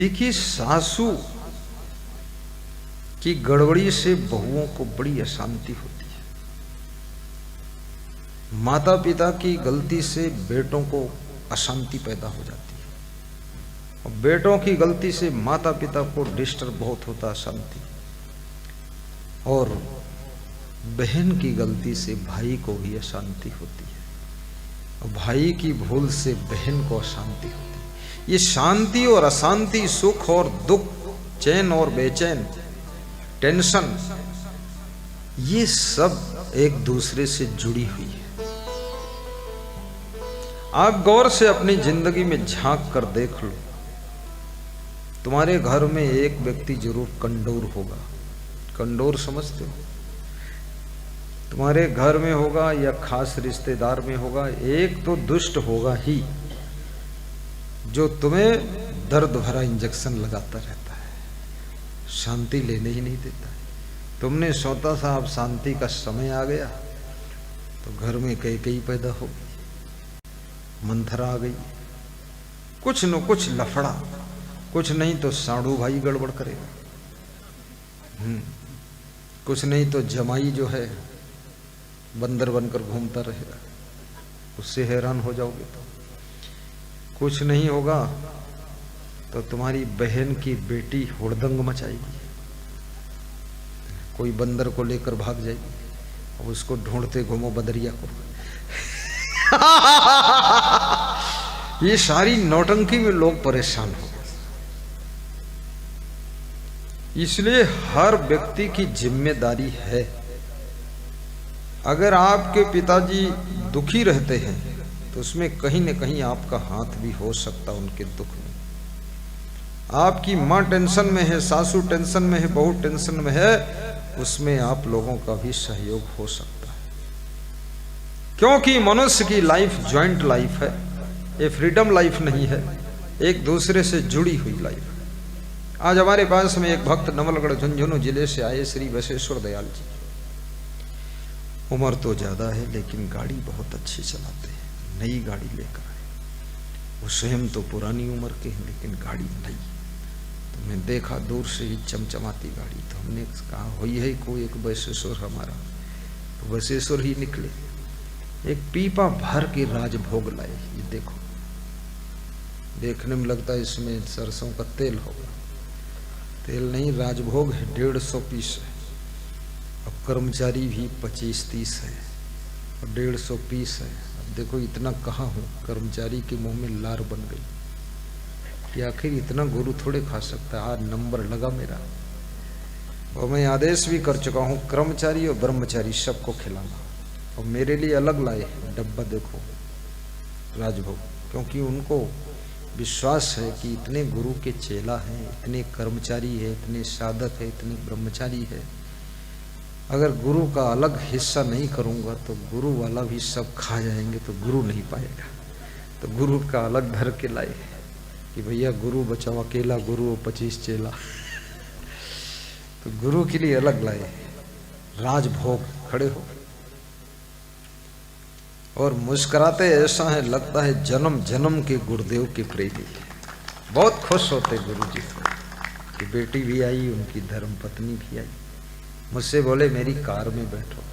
देखिए, सासू की गड़बड़ी से बहुओं को बड़ी अशांति होती है। माता पिता की गलती से बेटों को अशांति पैदा हो जाती है और बेटों की गलती से माता पिता को डिस्टर्ब बहुत होता है, अशांति। और बहन की गलती से भाई को भी अशांति होती है और भाई की भूल से बहन को अशांति होती है। ये शांति और अशांति, सुख और दुख, चैन और बेचैन, टेंशन, ये सब एक दूसरे से जुड़ी हुई है। आप गौर से अपनी जिंदगी में झांक कर देख लो, तुम्हारे घर में एक व्यक्ति जरूर कंडोर होगा। कंडोर समझते हो? तुम्हारे घर में होगा या खास रिश्तेदार में होगा, एक तो दुष्ट होगा ही जो तुम्हें दर्द भरा इंजेक्शन लगाता रहता है, शांति लेने ही नहीं देता है। तुमने सोचा था अब शांति का समय आ गया, तो घर में कई पैदा हो गई, मंथरा आ गई, कुछ न कुछ लफड़ा, कुछ नहीं तो साड़ू भाई गड़बड़ करेगा, कुछ नहीं तो जमाई जो है बंदर बनकर घूमता रहेगा, उससे हैरान हो जाओगे। तो कुछ नहीं होगा तो तुम्हारी बहन की बेटी हुड़दंग मचाएगी, कोई बंदर को लेकर भाग जाएगी और उसको ढूंढते घूमो बदरिया को। ये सारी नौटंकी में लोग परेशान हो गए। इसलिए हर व्यक्ति की जिम्मेदारी है, अगर आपके पिताजी दुखी रहते हैं तो उसमें कहीं न कहीं आपका हाथ भी हो सकता उनके दुख में। आपकी माँ टेंशन में है, सासू टेंशन में है, बहू टेंशन में है, उसमें आप लोगों का भी सहयोग हो सकता है। क्योंकि मनुष्य की लाइफ जॉइंट लाइफ है, ये फ्रीडम लाइफ नहीं है, एक दूसरे से जुड़ी हुई लाइफ है। आज हमारे पास में एक भक्त नवलगढ़ झुंझुनू जिले से आए, श्री बसेश्वर दयाल जी। उम्र तो ज्यादा है लेकिन गाड़ी बहुत अच्छी चलाते हैं, नई गाड़ी लेकर आए। वो स्वयं तो पुरानी उम्र के हैं लेकिन गाड़ी नई। तो मैं देखा दूर से ही चमचमाती गाड़ी, तो हमने कहा हुई है कोई एक बसेश्वर हमारा, तो बसेश्वर ही निकले। एक पीपा भर के राजभोग लाए, ये देखो, देखने में लगता है इसमें सरसों का तेल होगा, तेल नहीं, राजभोग है, 150 पीस है। अब कर्मचारी भी 25-30 है और 150 पीस है। अब देखो इतना कहाँ हो, कर्मचारी के मुंह में लार बन गई कि आखिर इतना गुरु थोड़े खा सकता है। आज नंबर लगा मेरा और मैं आदेश भी कर चुका हूँ कर्मचारी और ब्रह्मचारी सबको खिलाना, और मेरे लिए अलग लाए डब्बा, देखो राजभोग, क्योंकि उनको विश्वास है कि इतने गुरु के चेला हैं, इतने कर्मचारी है, इतने साधक है, इतने ब्रह्मचारी है, अगर गुरु का अलग हिस्सा नहीं करूंगा तो गुरु वाला भी सब खा जाएंगे तो गुरु नहीं पाएगा। तो गुरु का अलग धर के लाए कि भैया गुरु बचाओ, अकेला गुरु 25 चेला। तो गुरु के लिए अलग लाए राजभोग। खड़े हो और मुस्कुराते ऐसा है लगता है जन्म जन्म के गुरुदेव के प्रेमी। बहुत खुश होते गुरु जी को कि बेटी भी आई, उनकी धर्म पत्नी भी आई। मुझसे बोले मेरी कार में बैठो,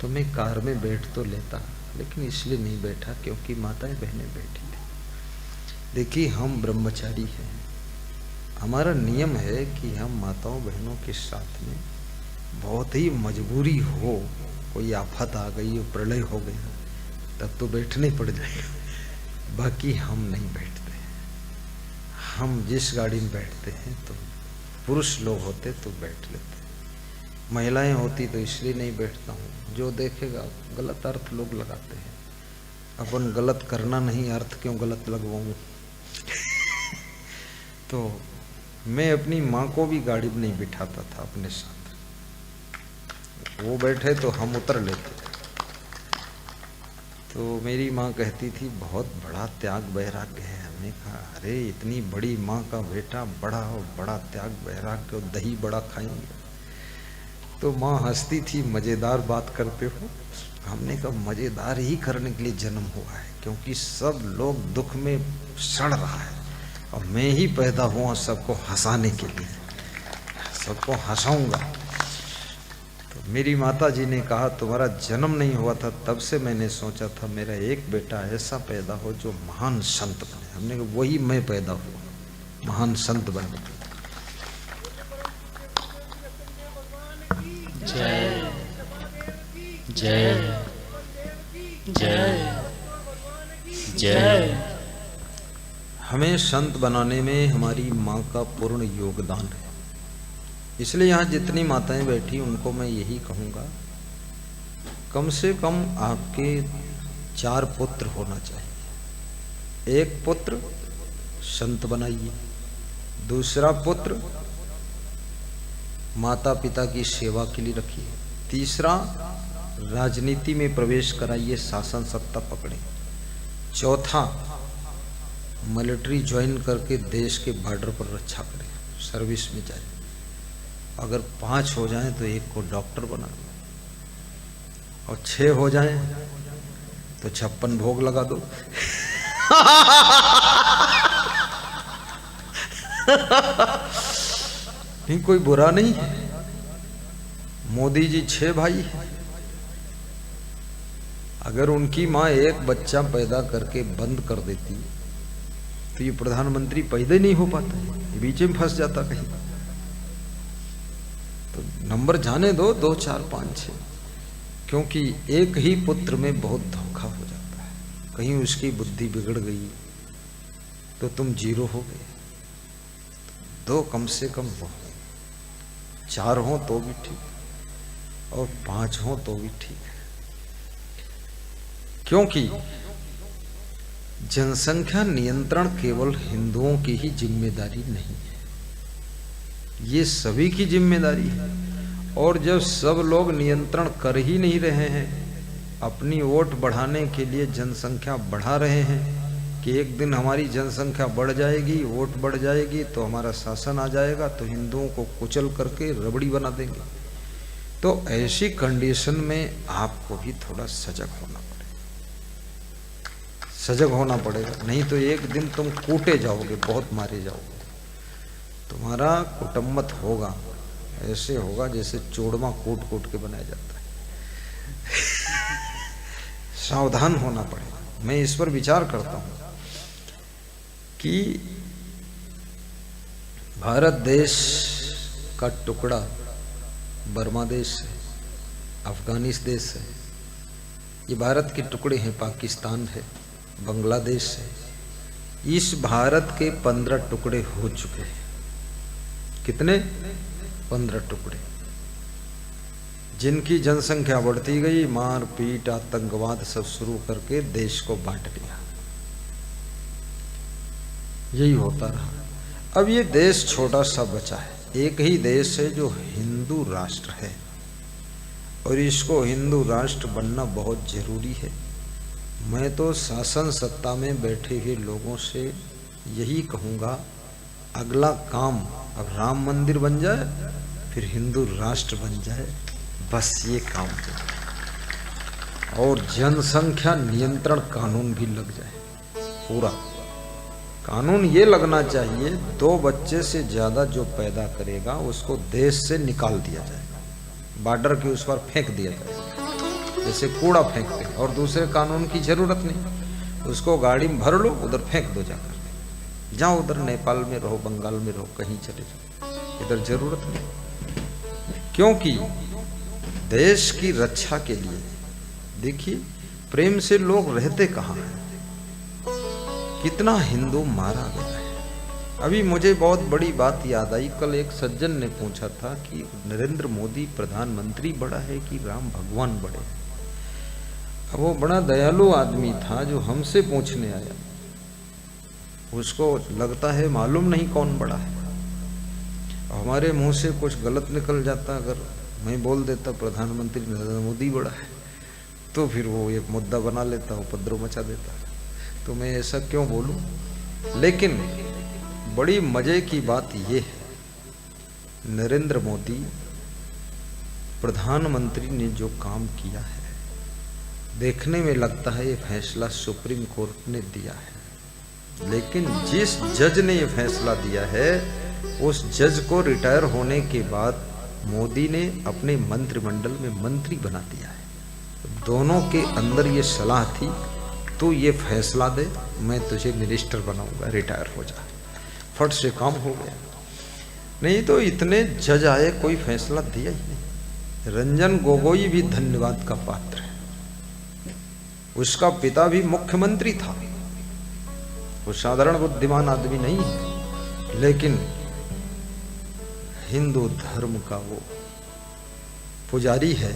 तो मैं कार में बैठ तो लेता, लेकिन इसलिए नहीं बैठा क्योंकि माताएं बहनें बैठी थी। देखिए हम ब्रह्मचारी हैं, हमारा नियम है कि हम माताओं बहनों के साथ में बहुत ही मजबूरी हो, कोई आफत आ गई हो, प्रलय हो गया, तब तो बैठने पड़ जाएगा, बाकी हम नहीं बैठते। हम जिस गाड़ी में बैठते हैं तो पुरुष लोग होते तो बैठ लेते, महिलाएं होती तो इसलिए नहीं बैठता हूँ। जो देखेगा गलत अर्थ लोग लगाते हैं, अपन गलत करना नहीं, अर्थ क्यों गलत लगवाऊँ। तो मैं अपनी माँ को भी गाड़ी में नहीं बिठाता था अपने साथ, वो बैठे तो हम उतर लेते थे। तो मेरी माँ कहती थी बहुत बड़ा त्याग वैराग्य है। हमने कहा अरे इतनी बड़ी माँ का बेटा, बड़ा और बड़ा त्याग वैराग्य, और दही बड़ा खाएंगे। तो माँ हंसती थी, मज़ेदार बात करते हो। हमने कहा मज़ेदार ही करने के लिए जन्म हुआ है, क्योंकि सब लोग दुख में सड़ रहा है, और मैं ही पैदा हुआ सबको हंसाने के लिए, सबको हंसाऊंगा। तो मेरी माता जी ने कहा तुम्हारा जन्म नहीं हुआ था तब से मैंने सोचा था मेरा एक बेटा ऐसा पैदा हो जो महान संत बने। हमने कहा वही मैं पैदा हुआ, महान संत बने। जय जय जय जय। हमें संत बनाने में हमारी माँ का पूर्ण योगदान है। इसलिए यहाँ जितनी माताएं बैठी उनको मैं यही कहूँगा, कम से कम आपके 4 पुत्र होना चाहिए। एक पुत्र संत बनाइए, दूसरा पुत्र माता पिता की सेवा के लिए रखिए, तीसरा राजनीति में प्रवेश कराइए, शासन सत्ता पकड़े, चौथा मिलिट्री ज्वाइन करके देश के बॉर्डर पर रक्षा करे, सर्विस में जाए। अगर 5 हो जाएं तो एक को डॉक्टर बना दो, और 6 हो जाएं तो 56 भोग लगा दो। नहीं, कोई बुरा नहीं है। मोदी जी 6 भाई हैं। अगर उनकी माँ एक बच्चा पैदा करके बंद कर देती तो ये प्रधानमंत्री पैदा ही नहीं हो पाता, ये बीच में फंस जाता कहीं। तो नंबर जाने दो 2, 4, 5, 6, क्योंकि एक ही पुत्र में बहुत धोखा हो जाता है। कहीं उसकी बुद्धि बिगड़ गई तो तुम 0 हो गए। 2 कम से कम हो, 4 हो तो भी ठीक, और 5 हो तो भी ठीक है। क्योंकि जनसंख्या नियंत्रण केवल हिंदुओं की ही जिम्मेदारी नहीं है, ये सभी की जिम्मेदारी है। और जब सब लोग नियंत्रण कर ही नहीं रहे हैं, अपनी वोट बढ़ाने के लिए जनसंख्या बढ़ा रहे हैं कि एक दिन हमारी जनसंख्या बढ़ जाएगी, वोट बढ़ जाएगी तो हमारा शासन आ जाएगा, तो हिंदुओं को कुचल करके रबड़ी बना देंगे। तो ऐसी कंडीशन में आपको भी थोड़ा सजग होना पड़ेगा, सजग होना पड़ेगा। नहीं तो एक दिन तुम कूटे जाओगे, बहुत मारे जाओगे। तुम्हारा कुटुम्बत होगा, ऐसे होगा जैसे चूरमा कूट कूट के बनाया जाता है। सावधान होना पड़ेगा। मैं इस पर विचार करता हूं कि भारत देश का टुकड़ा बर्मा देश है, अफगानिस्तान देश है, ये भारत के टुकड़े हैं, पाकिस्तान है, बांग्लादेश है। इस भारत के 15 टुकड़े हो चुके हैं। कितने? 15 टुकड़े, जिनकी जनसंख्या बढ़ती गई, मार पीट आतंकवाद सब शुरू करके देश को बांट दिया। यही होता रहा। अब ये देश छोटा सा बचा है, एक ही देश है जो हिंदू राष्ट्र है, और इसको हिंदू राष्ट्र बनना बहुत जरूरी है। मैं तो शासन सत्ता में बैठे हुए लोगों से यही कहूँगा, अगला काम अब राम मंदिर बन जाए, फिर हिंदू राष्ट्र बन जाए, बस ये काम चाहिए। और जनसंख्या नियंत्रण कानून भी लग जाए, पूरा कानून ये लगना चाहिए, 2 बच्चे से ज़्यादा जो पैदा करेगा उसको देश से निकाल दिया जाएगा, बॉर्डर के उस पर फेंक दिया जाएगा, जैसे कूड़ा फेंकते हैं। और दूसरे कानून की जरूरत नहीं, उसको गाड़ी में भर लो, उधर फेंक दो, जाकर जाओ, उधर नेपाल में रहो, बंगाल में रहो, कहीं चले जाओ, इधर जरूरत नहीं। क्योंकि देश की रक्षा के लिए देखिए प्रेम से लोग रहते कहाँ हैं, कितना हिंदू मारा गया है। अभी मुझे बहुत बड़ी बात याद आई, कल एक सज्जन ने पूछा था कि नरेंद्र मोदी प्रधानमंत्री बड़ा है कि राम भगवान बड़े हैं। अब वो बड़ा दयालु आदमी था जो हमसे पूछने आया, उसको लगता है मालूम नहीं कौन बड़ा है। हमारे मुंह से कुछ गलत निकल जाता, अगर मैं बोल देता प्रधानमंत्री नरेंद्र मोदी बड़ा है, तो फिर वो एक मुद्दा बना लेता, उपद्रव मचा देता। तो मैं ऐसा क्यों बोलूं? लेकिन बड़ी मजे की बात यह है, नरेंद्र मोदी प्रधानमंत्री ने जो काम किया है, देखने में लगता है ये फैसला सुप्रीम कोर्ट ने दिया है, लेकिन जिस जज ने ये फैसला दिया है उस जज को रिटायर होने के बाद मोदी ने अपने मंत्रिमंडल में मंत्री बना दिया है। दोनों के अंदर ये सलाह थी, तो ये फैसला दे, मैं तुझे मिनिस्टर बनाऊंगा, रिटायर हो जा। फट से काम हो गया। नहीं तो इतने जज आए, कोई फैसला दिया ही नहीं। रंजन गोगोई भी धन्यवाद का पात्र है। उसका पिता भी मुख्यमंत्री था। वो साधारण बुद्धिमान आदमी नहीं है, लेकिन हिंदू धर्म का वो पुजारी है।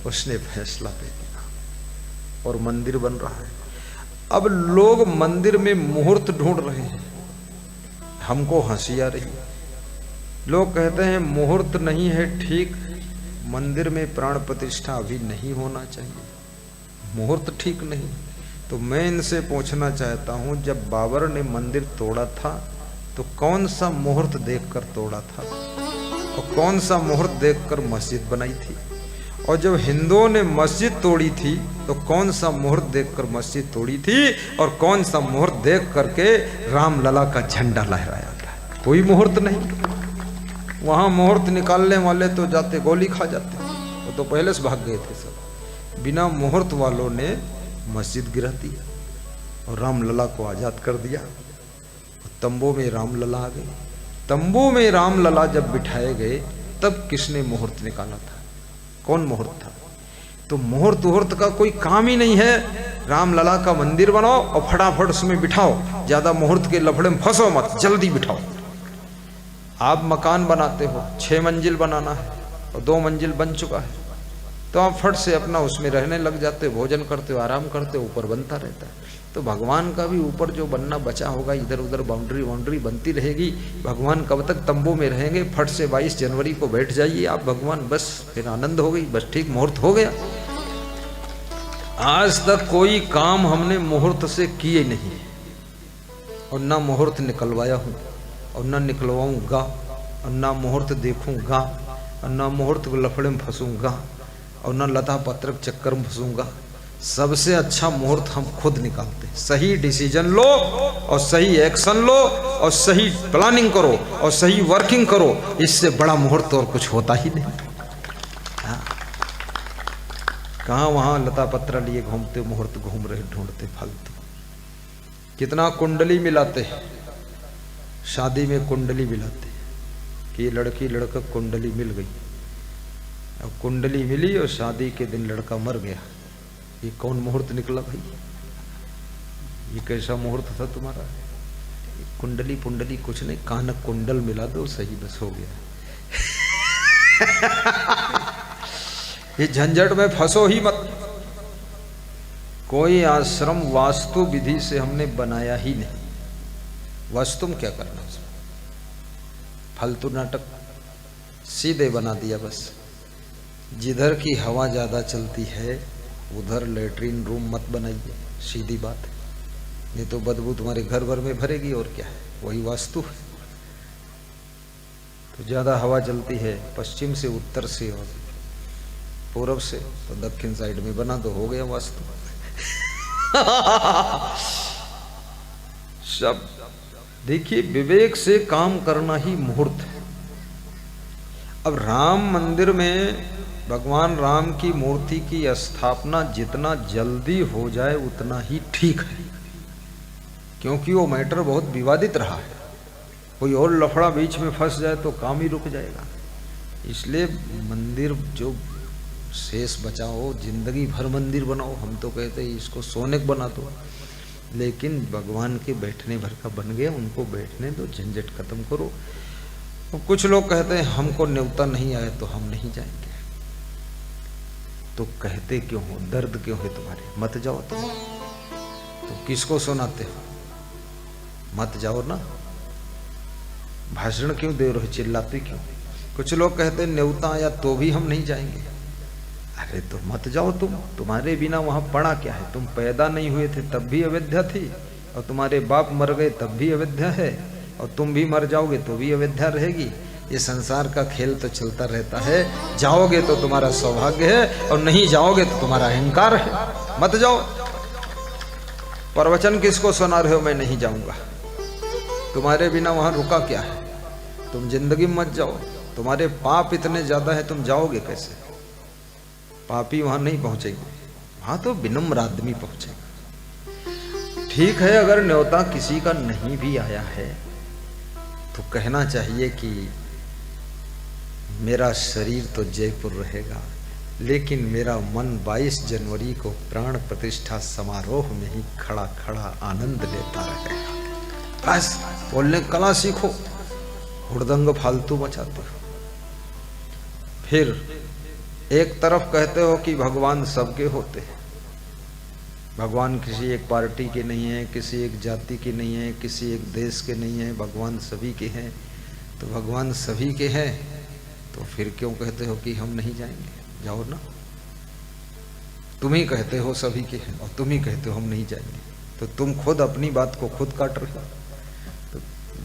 उसने फैसला दे दिया और मंदिर बन रहा है। अब लोग मंदिर में मुहूर्त ढूंढ रहे हैं। हमको हंसी आ रही है। लोग कहते हैं मुहूर्त नहीं है ठीक, मंदिर में प्राण प्रतिष्ठा अभी नहीं होना चाहिए, मुहूर्त ठीक नहीं। तो मैं इनसे पूछना चाहता हूं, जब बाबर ने मंदिर तोड़ा था तो कौन सा मुहूर्त देखकर तोड़ा था और कौन सा मुहूर्त देखकर मस्जिद बनाई थी? और जब हिंदुओं ने मस्जिद तोड़ी थी तो कौन सा मुहूर्त देखकर मस्जिद तोड़ी थी और कौन सा मुहूर्त देख करके रामलला का झंडा लहराया था? कोई मुहूर्त नहीं। वहां मुहूर्त निकालने वाले तो जाते गोली खा जाते, वो तो पहले से भाग गए थे सब। बिना मुहूर्त वालों ने मस्जिद गिरा दिया और रामलला को आजाद कर दिया। तंबू में रामलला आ गए। तंबू में रामलला जब बिठाए गए तब किसने मुहूर्त निकाला था? कौन मुहूर्त था? तो मुहूर्त का कोई काम ही नहीं है। रामलला का मंदिर बनाओ और फटाफट उसमें बिठाओ, ज्यादा मुहूर्त के लफड़े में फंसो मत, जल्दी बिठाओ। आप मकान बनाते हो, 6 मंजिल बनाना है और 2 मंजिल बन चुका है, तो आप फट से अपना उसमें रहने लग जाते हो, भोजन करते हो, आराम करते हो, ऊपर बनता रहता है। तो भगवान का भी ऊपर जो बनना बचा होगा, इधर उधर बाउंड्री बनती रहेगी। भगवान कब तक तंबू में रहेंगे? फट से 22 जनवरी को बैठ जाइए आप भगवान, बस फिर आनंद हो गई, बस ठीक मुहूर्त हो गया। आज तक कोई काम हमने मुहूर्त से किए नहीं और ना मुहूर्त निकलवाया हूँ और ना निकलवाऊंगा और ना मुहूर्त देखूंगा और ना मुहूर्त को लफड़े में फंसूंगा और ना लता पत्रक चक्कर में फंसूंगा। सबसे अच्छा मुहूर्त हम खुद निकालते हैं। सही डिसीजन लो और सही एक्शन लो और सही प्लानिंग करो और सही वर्किंग करो, इससे बड़ा मुहूर्त और कुछ होता ही नहीं। कहाँ वहाँ लता पत्रा लिए घूमते, मुहूर्त घूम रहे ढूंढते फालतू। कितना कुंडली मिलाते हैं, शादी में कुंडली मिलाते कि ये लड़की लड़का कुंडली मिल गई। अब कुंडली मिली और शादी के दिन लड़का मर गया। ये कौन मुहूर्त निकला भाई? ये कैसा मुहूर्त था तुम्हारा? कुंडली पुंडली कुछ नहीं, कानक कुंडल मिला दो, सही बस हो गया। ये झंझट में फंसो ही मत। कोई आश्रम वास्तु विधि से हमने बनाया ही नहीं। वास्तु में क्या करना? फालतू नाटक सीधे बना दिया बस। जिधर की हवा ज्यादा चलती है उधर लेटरिन रूम मत बनाइए, सीधी बात है। नहीं तो बदबू तुम्हारे घर भर में भरेगी और क्या है, वही वास्तु है। तो ज्यादा हवा चलती है पश्चिम से, उत्तर से और पूर्व से, तो दक्षिण साइड में बना दो, हो गया वास्तु। सब देखिए, विवेक से काम करना ही मुहूर्त है। अब राम मंदिर में भगवान राम की मूर्ति की स्थापना जितना जल्दी हो जाए उतना ही ठीक है, क्योंकि वो मैटर बहुत विवादित रहा है। कोई और लफड़ा बीच में फंस जाए तो काम ही रुक जाएगा। इसलिए मंदिर जो शेष बचाओ, जिंदगी भर मंदिर बनाओ। हम तो कहते हैं इसको सोने को बना दो, लेकिन भगवान के बैठने भर का बन गया, उनको बैठने दो, झंझट खत्म करो। तो कुछ लोग कहते हैं हमको न्योता नहीं आया तो हम नहीं जाएंगे। तो कहते क्यों हो? दर्द क्यों है तुम्हारे? मत जाओ तुम। तो किसको सुनाते हो? मत जाओ ना। भाषण क्यों दे रहे हो? चिल्लाते क्यों? कुछ लोग कहते हैं न्योता आया तो भी हम नहीं जाएंगे। अरे तो मत जाओ तुम। तुम्हारे बिना वहां पड़ा क्या है? तुम पैदा नहीं हुए थे तब भी अयोध्या थी, और तुम्हारे बाप मर गए तब भी अयोध्या है, और तुम भी मर जाओगे तो भी अयोध्या रहेगी। ये संसार का खेल तो चलता रहता है। जाओगे तो तुम्हारा सौभाग्य है और नहीं जाओगे तो तुम्हारा अहंकार है। मत जाओ। प्रवचन किसको सुना रहे हो? मैं नहीं जाऊंगा। तुम्हारे बिना वहां रुका क्या है? तुम जिंदगी में मत जाओ। तुम्हारे पाप इतने ज्यादा है, तुम जाओगे कैसे? पापी वहां नहीं पहुंचेंगे, वहां तो विनम्र आदमी पहुंचेगा। ठीक है, अगर न्योता किसी का नहीं भी आया है तो कहना चाहिए कि मेरा शरीर तो जयपुर रहेगा, लेकिन मेरा मन 22 जनवरी को प्राण प्रतिष्ठा समारोह में ही खड़ा खड़ा आनंद लेता रहेगा। बस बोलने कला सीखो, हुड़दंग फालतू मचाते हो। फिर एक तरफ कहते हो कि भगवान सबके होते हैं, भगवान किसी एक पार्टी के नहीं है, किसी एक जाति के नहीं है, किसी एक देश के नहीं है, भगवान सभी के हैं। तो भगवान सभी के हैं तो फिर क्यों कहते हो कि हम नहीं जाएंगे? जाओ ना। तुम ही कहते हो सभी के हैं और तुम ही कहते हो हम नहीं जाएंगे, तो तुम खुद अपनी बात को खुद काट रहे हो। तो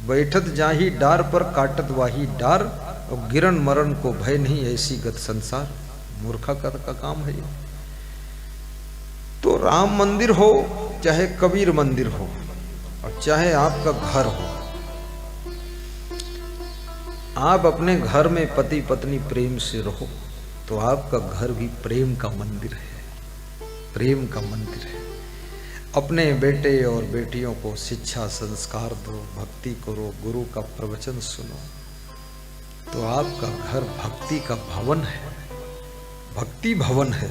बैठत जाही डार पर काटत वाही डार, और गिरन मरण को भय नहीं ऐसी गत संसार। मूर्खा का काम है ये। तो राम मंदिर हो चाहे कबीर मंदिर हो और चाहे आपका घर हो, आप अपने घर में पति पत्नी प्रेम से रहो तो आपका घर भी प्रेम का मंदिर है, प्रेम का मंदिर है। अपने बेटे और बेटियों को शिक्षा संस्कार दो, भक्ति करो, गुरु का प्रवचन सुनो, तो आपका घर भक्ति का भवन है, भक्ति भवन है।